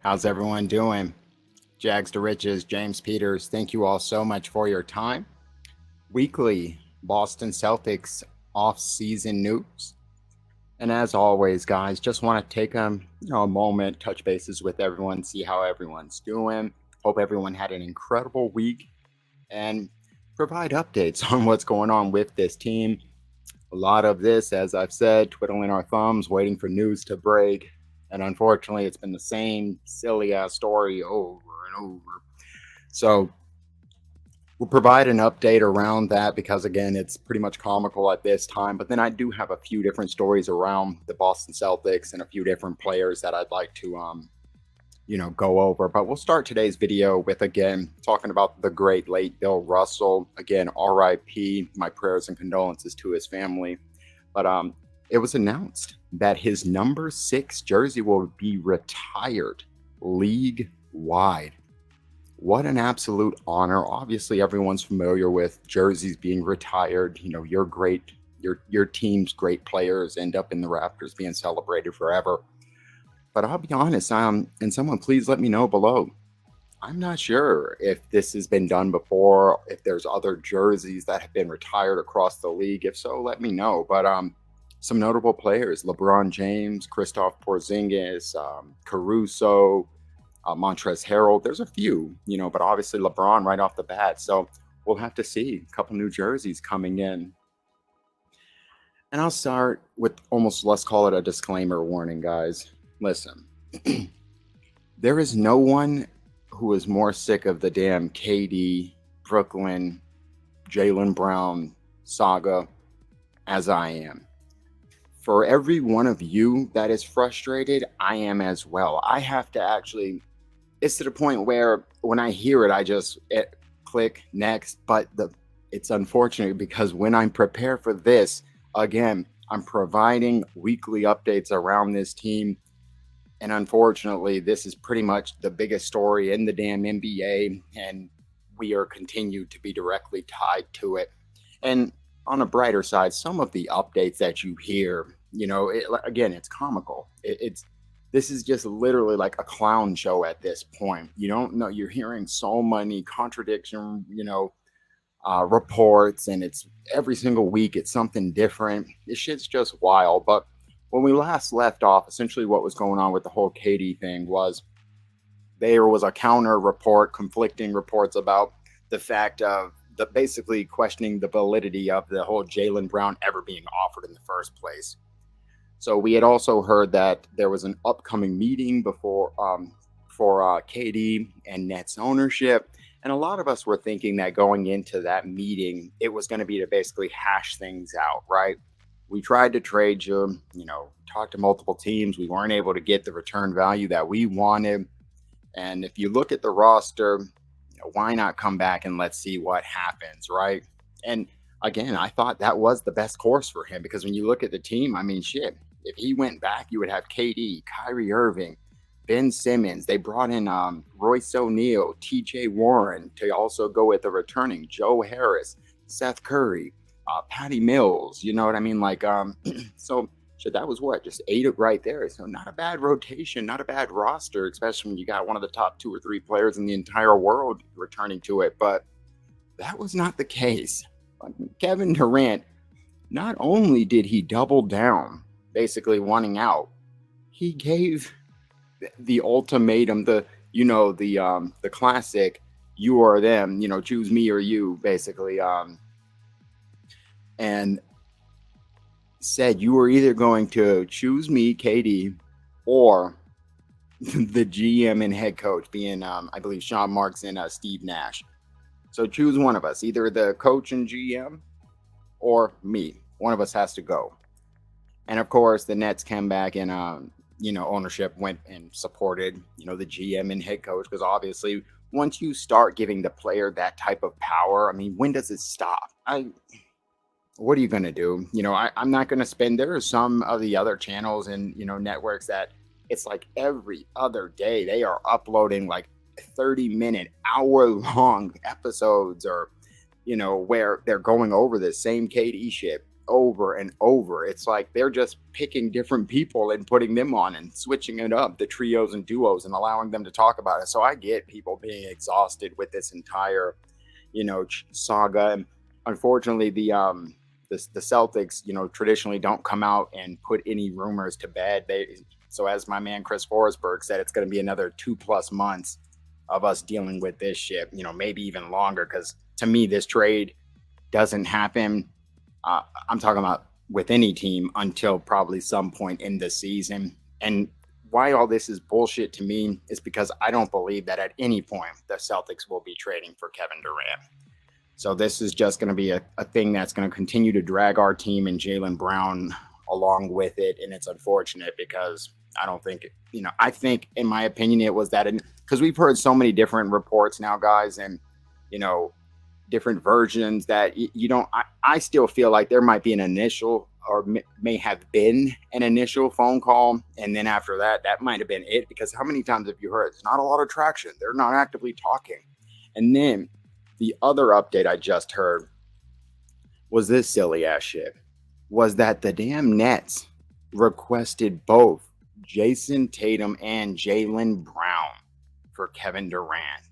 How's everyone doing? Jags to Riches, James Peters, thank you all so much for your time. Weekly Boston Celtics off-season news. And as always, guys, just want to take a moment, touch bases with everyone, see how everyone's doing. Hope everyone had an incredible week and provide updates on what's going on with this team. A lot of this, as I've said, twiddling our thumbs, waiting for news to break. And unfortunately, it's been the same silly ass story over and over. So we'll provide an update around that because, again, it's pretty much comical at this time. But then I do have a few different stories around the Boston Celtics and a few different players that I'd like to, go over. But we'll start today's video with, again, talking about the great late Bill Russell. Again, RIP, my prayers and condolences to his family. But it was announced that his number 6 jersey will be retired league-wide. What an absolute honor. Obviously, everyone's familiar with jerseys being retired. You know, your team's great players end up in the Raptors being celebrated forever. But I'll be honest, and someone please let me know below. I'm not sure if this has been done before, if there's other jerseys that have been retired across the league. If so, let me know. But some notable players: LeBron James, Kristaps Porzingis, Caruso, Montrezl Harrell. There's a few, but obviously LeBron right off the bat. So we'll have to see a couple new jerseys coming in. And I'll start with let's call it a disclaimer warning, guys. Listen, there is no one who is more sick of the damn KD, Brooklyn, Jaylen Brown saga as I am. For every one of you that is frustrated, I am as well. I have to it's to the point where when I hear it, I just click next. But it's unfortunate because when I'm prepared for this, again, I'm providing weekly updates around this team. And unfortunately, this is pretty much the biggest story in the damn NBA, and we are continued to be directly tied to it. And on a brighter side, some of the updates that you hear, again, it's comical. This is just literally like a clown show at this point. You don't know. You're hearing so many contradiction, reports, and it's every single week it's something different. This shit's just wild. But when we last left off, essentially what was going on with the whole KD thing was there was a counter report, conflicting reports about the fact of basically questioning the validity of the whole Jaylen Brown ever being offered in the first place. So we had also heard that there was an upcoming meeting for KD and Nets ownership. And a lot of us were thinking that going into that meeting, it was going to be to basically hash things out, right? We tried to trade you, talk to multiple teams. We weren't able to get the return value that we wanted. And if you look at the roster, why not come back and let's see what happens, right? And again, I thought that was the best course for him because when you look at the team, I mean, shit, if he went back, you would have KD, Kyrie Irving, Ben Simmons. They brought in Royce O'Neal, TJ Warren to also go with the returning Joe Harris, Seth Curry, Patty Mills, you know what I mean? So that was just 8 right there. So not a bad rotation, not a bad roster, especially when you got one of the top 2 or 3 players in the entire world returning to it. But that was not the case. Kevin Durant, not only did he double down, basically wanting out, he gave the ultimatum, the classic, you or them, choose me or you, basically, and said you were either going to choose me, KD, or the GM and head coach being, I believe, Sean Marks and Steve Nash. So choose one of us, either the coach and GM or me. One of us has to go. And of course, the Nets came back and, ownership went and supported, the GM and head coach. Because obviously, once you start giving the player that type of power, I mean, when does it stop? What are you going to do? I'm not going to spend. There are some of the other channels and, networks that it's like every other day they are uploading like 30-minute, hour-long episodes or, where they're going over the same KD shit over and over. It's like they're just picking different people and putting them on and switching it up, the trios and duos, and allowing them to talk about it. So I get people being exhausted with this entire, saga. And unfortunately, the Celtics, traditionally don't come out and put any rumors to bed. So as my man Chris Forsberg said, it's going to be another 2+ months of us dealing with this shit, maybe even longer, because to me, this trade doesn't happen. I'm talking about with any team until probably some point in the season. And why all this is bullshit to me is because I don't believe that at any point the Celtics will be trading for Kevin Durant. So this is just going to be a thing that's going to continue to drag our team and Jaylen Brown along with it. And it's unfortunate because I don't think, I think in my opinion, it was that, because we've heard so many different reports now, guys, and, different versions that I still feel like there might be an initial or may have been an initial phone call. And then after that, that might have been it, because how many times have you heard it's not a lot of traction? They're not actively talking. And then the other update I just heard was this silly ass shit, was that the damn Nets requested both Jason Tatum and Jaylen Brown for Kevin Durant.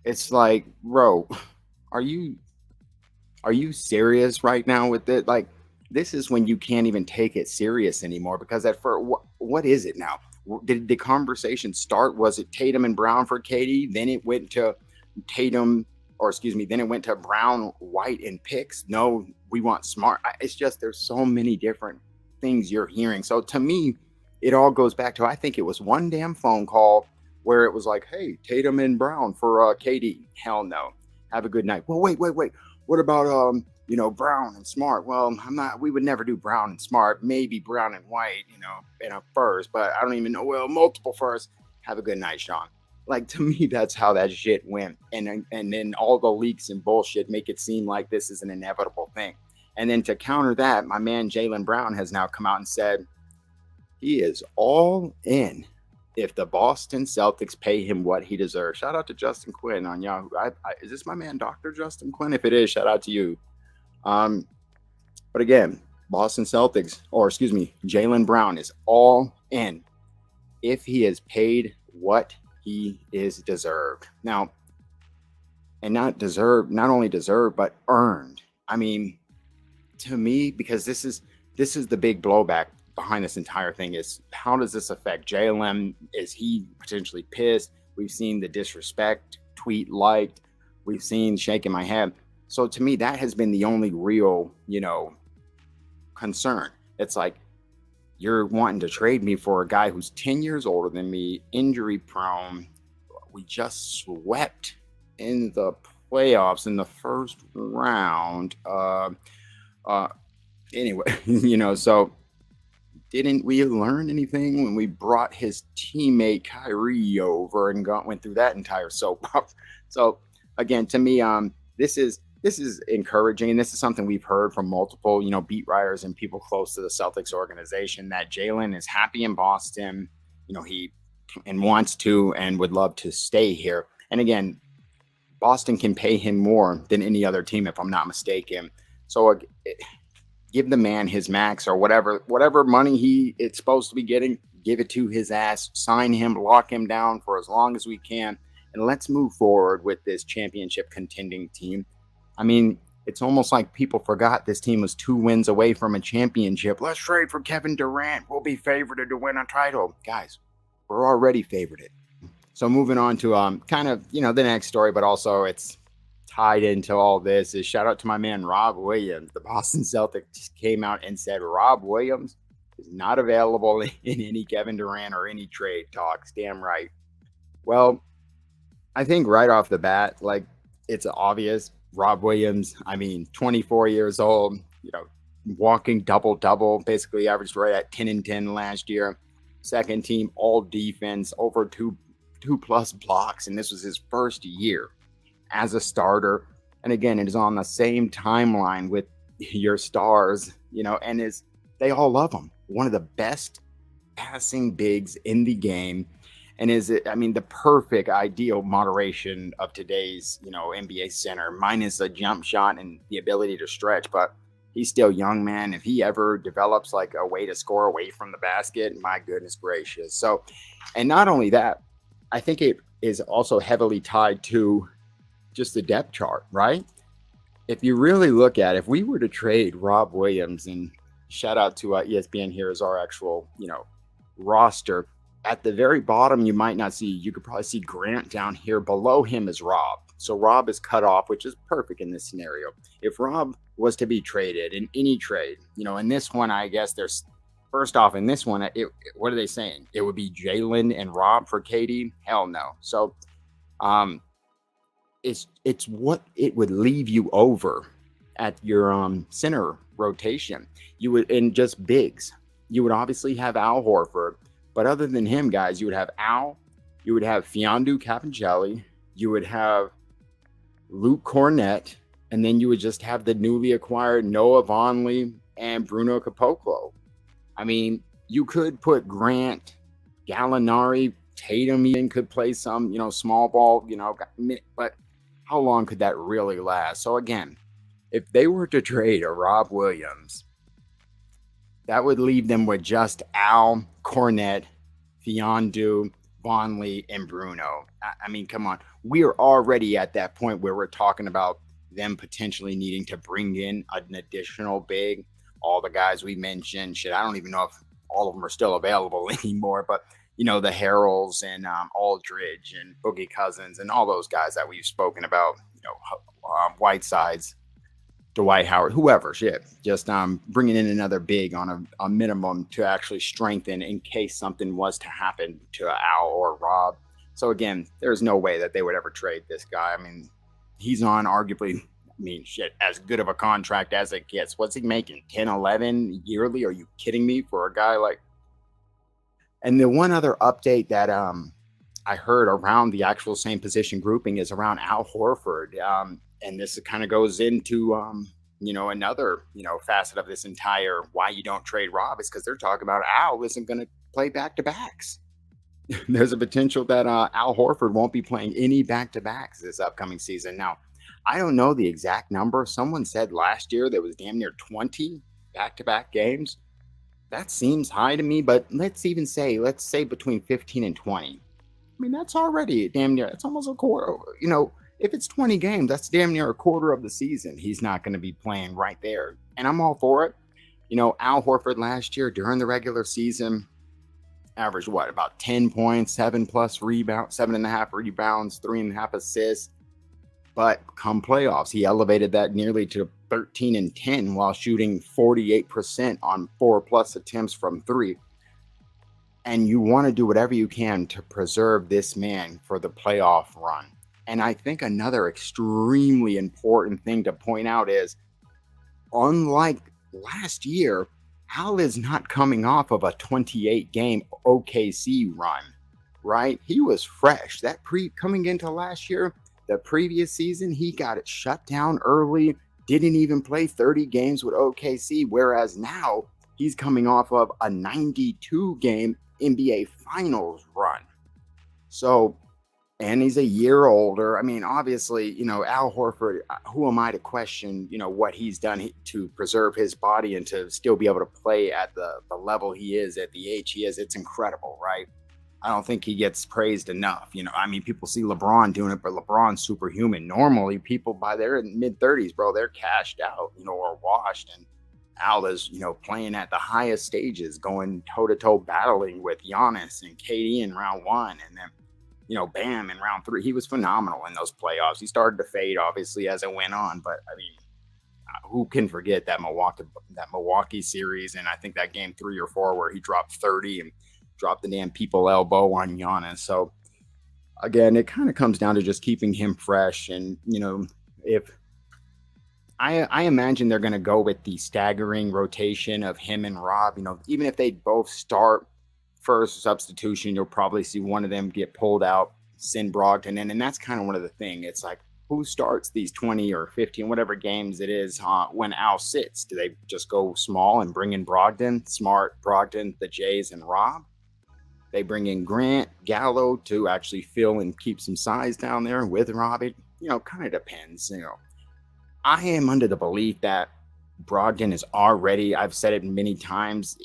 It's like, bro, are you serious right now with it? Like, this is when you can't even take it serious anymore, because at first, what is it now? Did the conversation start? Was it Tatum and Brown for KD? Then it went to then it went to Brown, White, and picks. No, we want Smart. It's just, there's so many different things you're hearing. So to me, it all goes back to, I think it was one damn phone call where it was like, hey, Tatum and Brown for KD. Hell no. Have a good night. Well, wait. What about, Brown and Smart? Well, we would never do Brown and Smart. Maybe Brown and White, in a first, but I don't even know. Well, multiple first. Have a good night, Sean. Like, to me, that's how that shit went. And then all the leaks and bullshit make it seem like this is an inevitable thing. And then to counter that, my man Jaylen Brown has now come out and said he is all in if the Boston Celtics pay him what he deserves. Shout out to Justin Quinn on Yahoo. Is this my man, Dr. Justin Quinn? If it is, shout out to you. But again, Jaylen Brown is all in if he is paid what he is deserved. Now, and not only deserved, but earned. I mean, to me, because this is the big blowback behind this entire thing, is how does this affect Jaylen? Is he potentially pissed? We've seen the disrespect tweet liked. We've seen shaking my head. So to me, that has been the only real, concern. It's like, you're wanting to trade me for a guy who's 10 years older than me, injury prone. We just swept in the playoffs in the first round. Anyway, so didn't we learn anything when we brought his teammate Kyrie over and went through that entire soap opera? So again, to me, this is encouraging, and this is something we've heard from multiple, beat writers and people close to the Celtics organization, that Jaylen is happy in Boston. He wants to and would love to stay here. And again, Boston can pay him more than any other team, if I'm not mistaken. So give the man his max, or whatever money it's supposed to be getting, give it to his ass, sign him, lock him down for as long as we can, and let's move forward with this championship contending team. I mean, it's almost like people forgot this team was 2 wins away from a championship. Let's trade for Kevin Durant. We'll be favored to win a title. Guys, we're already favored. So moving on to kind of, the next story, but also it's tied into all this, is shout out to my man Rob Williams. The Boston Celtics came out and said Rob Williams is not available in any Kevin Durant or any trade talks. Damn right. Well, I think right off the bat, like, it's obvious. Rob Williams, 24 years old, walking double-double, basically averaged right at 10 and 10 last year. Second team all defense, over two plus blocks, and this was his first year as a starter. And again, it is on the same timeline with your stars, and they all love him. One of the best passing bigs in the game. And the perfect ideal moderation of today's, NBA center, minus a jump shot and the ability to stretch. But He's still young, man. If he ever develops like a way to score away from the basket, my goodness gracious. So, and not only that, I think it is also heavily tied to just the depth chart, right? If you really look at it, if we were to trade Rob Williams, and shout out to ESPN here is our actual, roster. At the very bottom, you might not see, you could probably see Grant down here. Below him is Rob. So Rob is cut off, which is perfect in this scenario. If Rob was to be traded in any trade, in this one, I guess there's, first off, in this one, what are they saying? It would be Jaylen and Rob for KD? Hell no. So it's what it would leave you over at your center rotation. You would, in just bigs, you would obviously have Al Horford. But other than him, guys, you would have Al, you would have Fiondu Capangelli, you would have Luke Cornett, and then you would just have the newly acquired Noah Vonleh and Bruno Caboclo. I mean, you could put Grant, Gallinari, Tatum even could play some, small ball, but how long could that really last? So again, if they were to trade a Rob Williams, that would leave them with just Al, Cornett, Fiondu, Vonleh, and Bruno. I mean, come on. We are already at that point where we're talking about them potentially needing to bring in an additional big. All the guys we mentioned, shit, I don't even know if all of them are still available anymore, but, the Harrells and Aldridge and Boogie Cousins and all those guys that we've spoken about, Whitesides, Dwight Howard, whoever, shit, just bringing in another big on a minimum to actually strengthen in case something was to happen to Al or Rob. So again, there's no way that they would ever trade this guy. I mean, he's on arguably, shit, as good of a contract as it gets. What's he making? 10, 11 yearly? Are you kidding me for a guy like? And the one other update that I heard around the actual same position grouping is around Al Horford. And this kind of goes into, another, facet of this entire why you don't trade Rob is because they're talking about Al isn't going to play back-to-backs. There's a potential that Al Horford won't be playing any back-to-backs this upcoming season. Now, I don't know the exact number. Someone said last year there was damn near 20 back-to-back games. That seems high to me, but let's say between 15 and 20. I mean, that's already damn near, it's almost a quarter, if it's 20 games, that's damn near a quarter of the season. He's not going to be playing right there. And I'm all for it. Al Horford last year during the regular season averaged about 10 points, 7+ rebounds, 7.5 rebounds, 3.5 assists. But come playoffs, he elevated that nearly to 13 and 10 while shooting 48% on 4+ attempts from three. And you want to do whatever you can to preserve this man for the playoff run. And I think another extremely important thing to point out is, unlike last year, Al is not coming off of a 28-game OKC run, right? He was fresh. Coming into last year, the previous season, he got it shut down early, didn't even play 30 games with OKC, whereas now he's coming off of a 92-game NBA Finals run. So, and he's a year older. I mean, obviously, Al Horford, who am I to question, what he's done to preserve his body and to still be able to play at the level he is, at the age he is. It's incredible, right? I don't think he gets praised enough. People see LeBron doing it, but LeBron's superhuman. Normally, people by their mid-30s, bro, they're cashed out, or washed. And Al is, playing at the highest stages, going toe-to-toe battling with Giannis and KD in round one. And then, Bam in round three. He was phenomenal in those playoffs. He started to fade, obviously, as it went on. But, who can forget that Milwaukee series? And I think that game 3 or 4 where he dropped 30 and dropped the damn people elbow on Giannis. So, again, it kind of comes down to just keeping him fresh. And, if I imagine they're going to go with the staggering rotation of him and Rob, even if they both start first substitution, you'll probably see one of them get pulled out, send Brogdon in. And that's kind of one of the things. It's like, who starts these 20 or 15, whatever games it is, when Al sits? Do they just go small and bring in Brogdon, Smart, Brogdon, the Jays, and Rob? They bring in Grant, Gallo to actually fill and keep some size down there with Rob. It, kind of depends. I am under the belief that Brogdon is already, I've said it many times,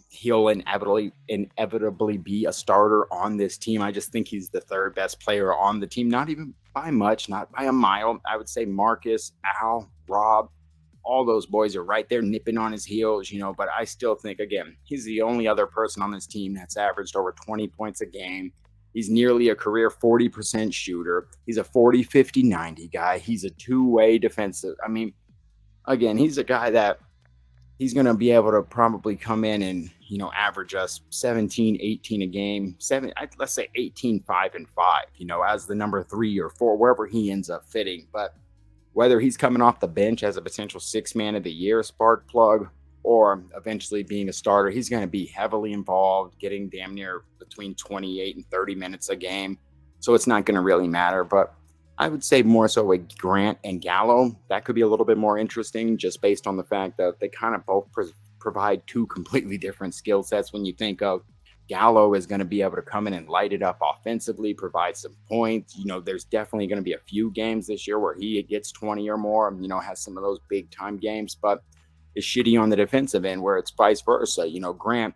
he'll inevitably be a starter on this team. I just think he's the third best player on the team, not even by much, not by a mile. I would say Marcus, Al, Rob, all those boys are right there nipping on his heels, but I still think, again, he's the only other person on this team that's averaged over 20 points a game. He's nearly a career 40% shooter. He's a 40, 50, 90 guy. He's a two-way defensive. I mean, again, he's a guy that he's going to be able to probably come in and, average us 17, 18 a game, let's say 18, 5 and 5, as the number 3 or 4, wherever he ends up fitting. But whether he's coming off the bench as a potential 6-man of the year spark plug or eventually being a starter, he's going to be heavily involved, getting damn near between 28 and 30 minutes a game. So it's not going to really matter. But I would say more so with Grant and Gallo, that could be a little bit more interesting just based on the fact that they kind of both provide two completely different skill sets. When you think of Gallo is going to be able to come in and light it up offensively, provide some points. There's definitely going to be a few games this year where he gets 20 or more, has some of those big time games, but is shitty on the defensive end where it's vice versa. Grant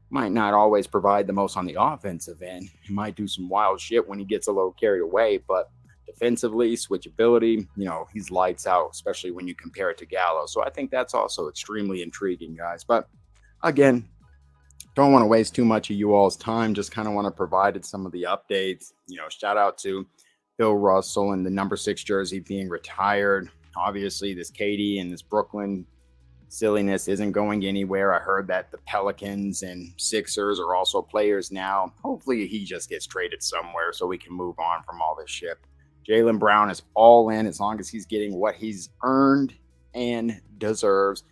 might not always provide the most on the offensive end. He might do some wild shit when he gets a little carried away, but defensively, switchability, he's lights out, especially when you compare it to Gallo. So I think that's also extremely intriguing, guys. But again, don't want to waste too much of you all's time. Just kind of want to provide some of the updates. Shout out to Bill Russell and the number 6 jersey being retired. Obviously, this KD and this Brooklyn silliness isn't going anywhere. I heard that the Pelicans and Sixers are also players now. Hopefully, he just gets traded somewhere so we can move on from all this shit. Jaylen Brown is all in as long as he's getting what he's earned and deserves.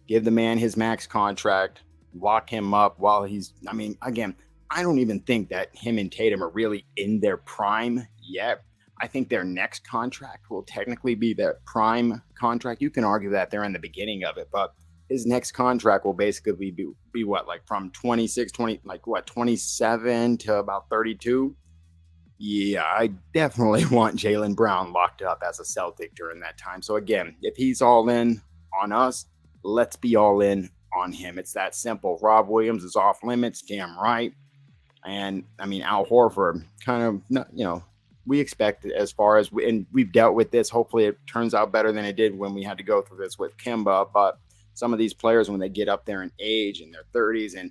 Give the man his max contract. Lock him up while again, I don't even think that him and Tatum are really in their prime yet. I think their next contract will technically be their prime contract. You can argue that they're in the beginning of it, but his next contract will basically be what, like from 27 to about 32. Yeah, I definitely want Jaylen Brown locked up as a Celtic during that time. So again, if he's all in on us, let's be all in on him. It's that simple. Rob Williams is off limits, damn right. And Al Horford, kind of, we expect it as far as and we've dealt with this. Hopefully it turns out better than it did when we had to go through this with Kemba. But some of these players, when they get up there in age in their 30s, and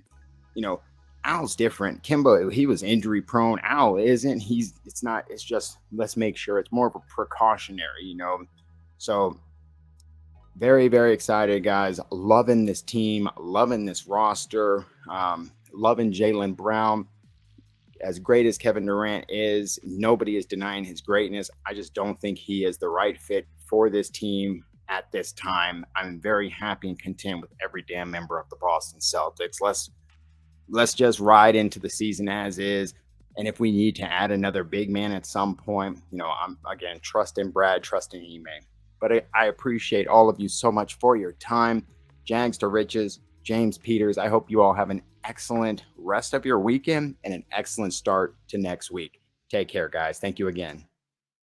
Al's different. Kemba, he was injury prone. Al isn't. It's just, let's make sure it's more of a precautionary, So very, very excited, guys. Loving this team, loving this roster, loving Jaylen Brown. As great as Kevin Durant is, nobody is denying his greatness. I just don't think he is the right fit for this team at this time. I'm very happy and content with every damn member of the Boston Celtics. Let's just ride into the season as is. And if we need to add another big man at some point, I'm, again, trusting Brad, trusting Ime. But I appreciate all of you so much for your time. Jags to Riches, James Peters. I hope you all have an excellent rest of your weekend and an excellent start to next week. Take care, guys. Thank you again.